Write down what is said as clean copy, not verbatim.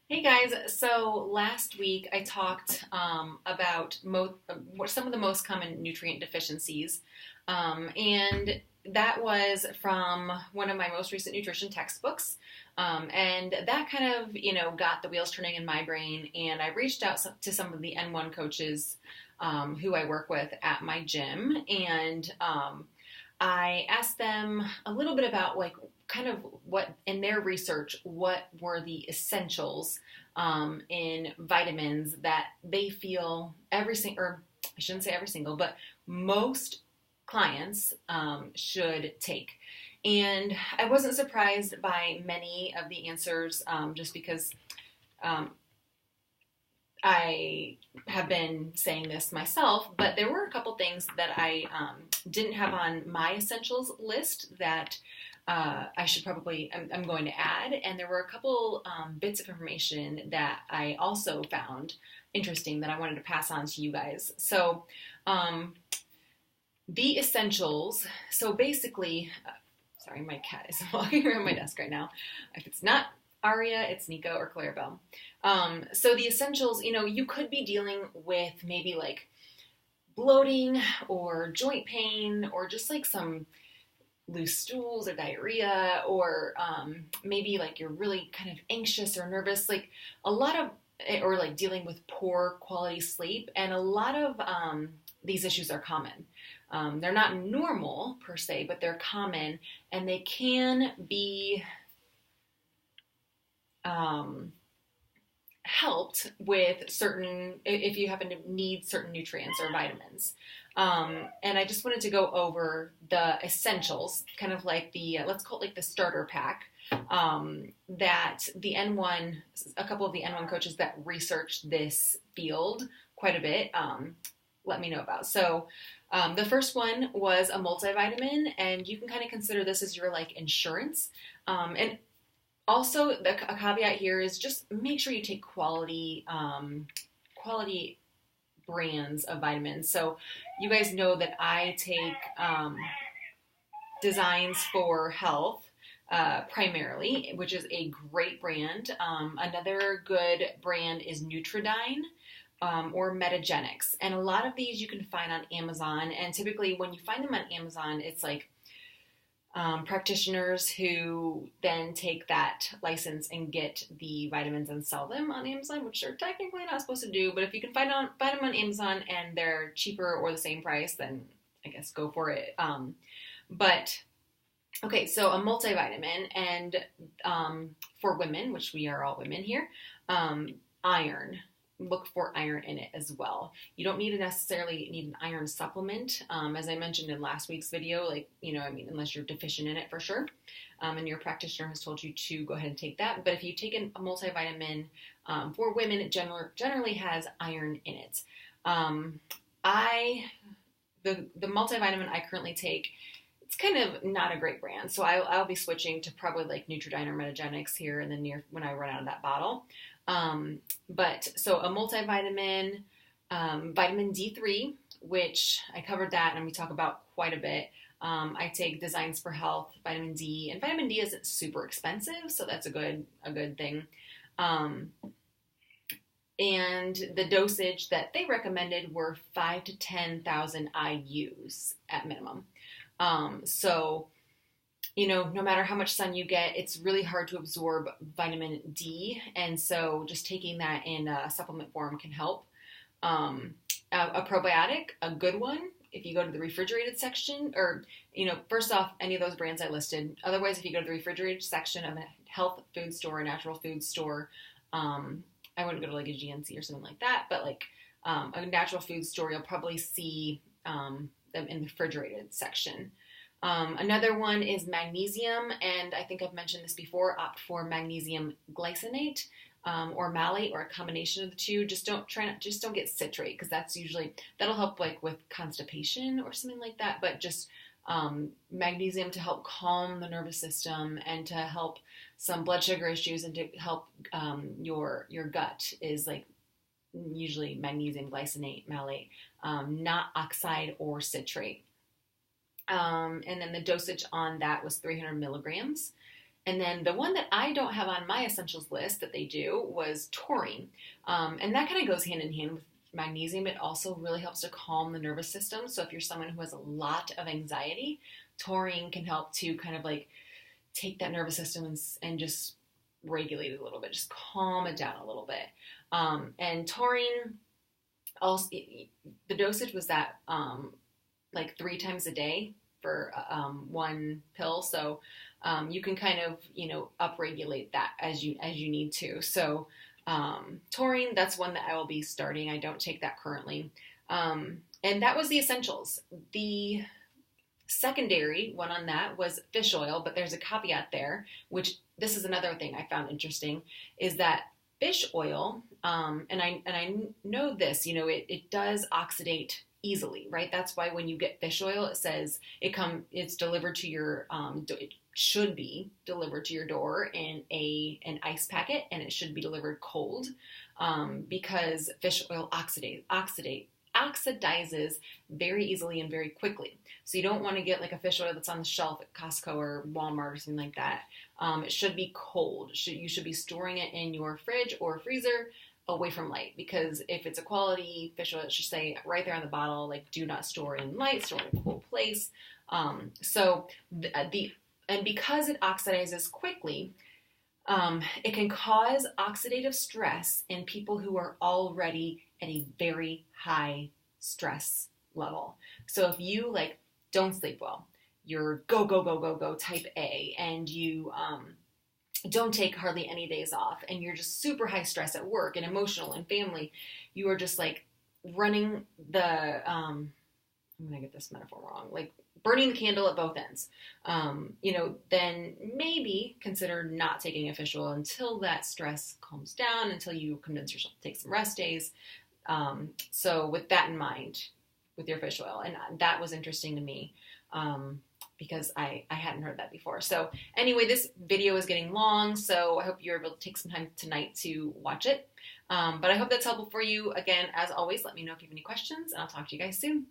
Hey guys, so last week I talked about what some of the most common nutrient deficiencies, and that was from one of my most recent nutrition textbooks, and that kind of got the wheels turning in my brain, and I reached out to some of the N1 coaches who I work with at my gym, and I asked them a little bit about like kind of what in their research what were the essentials in vitamins that they feel every single, or I shouldn't say every single, but most clients should take. And I wasn't surprised by many of the answers just because um, I have been saying this myself, but there were a couple things that I didn't have on my essentials list that I should probably, I'm going to add. And there were a couple bits of information that I also found interesting that I wanted to pass on to you guys. So, the essentials, so basically, sorry, my cat is walking around my desk right now. If it's not Aria, it's Nico or Clarabelle. So the essentials, you could be dealing with maybe like bloating or joint pain or just like some loose stools or diarrhea or maybe like you're really kind of anxious or nervous, like a lot of, or like dealing with poor quality sleep. And a lot of these issues are common. They're not normal per se, but they're common and they can be um, helped with certain, if you happen to need certain nutrients or vitamins. And I just wanted to go over the essentials, kind of like the, let's call it like the starter pack, that the N1, a couple of the N1 coaches that researched this field quite a bit, let me know about. So the first one was a multivitamin, and you can kind of consider this as your like insurance. And also, a caveat here is just make sure you take quality brands of vitamins. So you guys know that I take Designs for Health primarily, which is a great brand. Another good brand is Nutridyne. Or Metagenics. And a lot of these you can find on Amazon. And typically, when you find them on Amazon, it's like practitioners who then take that license and get the vitamins and sell them on Amazon, which they're technically not supposed to do. But if you can find them on Amazon and they're cheaper or the same price, then I guess go for it. But okay, so a multivitamin and for women, which we are all women here, iron. Look for iron in it as well. You don't need to necessarily need an iron supplement. As I mentioned in last week's video, like, unless you're deficient in it for sure. And your practitioner has told you to go ahead and take that. But if you take a multivitamin for women, it generally has iron in it. The multivitamin I currently take, it's kind of not a great brand. So I'll be switching to probably like Nutridyne or Metagenics here in the near when I run out of that bottle. But so a multivitamin, vitamin D3, which I covered that and we talk about quite a bit. I take Designs for Health, vitamin D, and vitamin D isn't super expensive, so that's a good thing. And the dosage that they recommended were 5 to 10,000 IUs at minimum. So no matter how much sun you get, it's really hard to absorb vitamin D. And so just taking that in a supplement form can help. A probiotic, a good one, if you go to the refrigerated section, or, first off, any of those brands I listed. Otherwise, if you go to the refrigerated section of a health food store, a natural food store, I wouldn't go to like a GNC or something like that, but like a natural food store, you'll probably see them in the refrigerated section. Another one is magnesium, and I think I've mentioned this before. Opt for magnesium glycinate or malate, or a combination of the two. Just don't get citrate, because that'll help like with constipation or something like that. But just magnesium to help calm the nervous system and to help some blood sugar issues and to help your gut is like usually magnesium glycinate malate, not oxide or citrate. And then the dosage on that was 300 milligrams. And then the one that I don't have on my essentials list that they do was taurine. And that kind of goes hand in hand with magnesium. It also really helps to calm the nervous system. So if you're someone who has a lot of anxiety, taurine can help to kind of like take that nervous system and just regulate it a little bit, just calm it down a little bit. And taurine, also, the dosage was that like 3 times a day for one pill. So you can kind of, upregulate that as you need to. So taurine, that's one that I will be starting. I don't take that currently. And that was the essentials. The secondary one on that was fish oil, but there's a caveat there, which this is another thing I found interesting, is that fish oil, and I know this, it does oxidate easily, right? That's why when you get fish oil, it says it's delivered to your, it should be delivered to your door in an ice packet, and it should be delivered cold, because fish oil oxidizes very easily and very quickly. So you don't want to get like a fish oil that's on the shelf at Costco or Walmart or something like that. It should be cold. You should be storing it in your fridge or freezer away from light, because if it's a quality fish oil, it should say right there on the bottle, like, do not store in light, store in a cool place. And because it oxidizes quickly, it can cause oxidative stress in people who are already at a very high stress level. So if you like don't sleep well, you're go type A, and you don't take hardly any days off, and you're just super high stress at work and emotional and family, you are just like running the, I'm going to get this metaphor wrong, like burning the candle at both ends, then maybe consider not taking a fish oil until that stress calms down, until you convince yourself to take some rest days. So with that in mind, with your fish oil, and that was interesting to me, because I hadn't heard that before. So anyway, this video is getting long, so I hope you're able to take some time tonight to watch it. But I hope that's helpful for you. Again, as always, let me know if you have any questions, and I'll talk to you guys soon.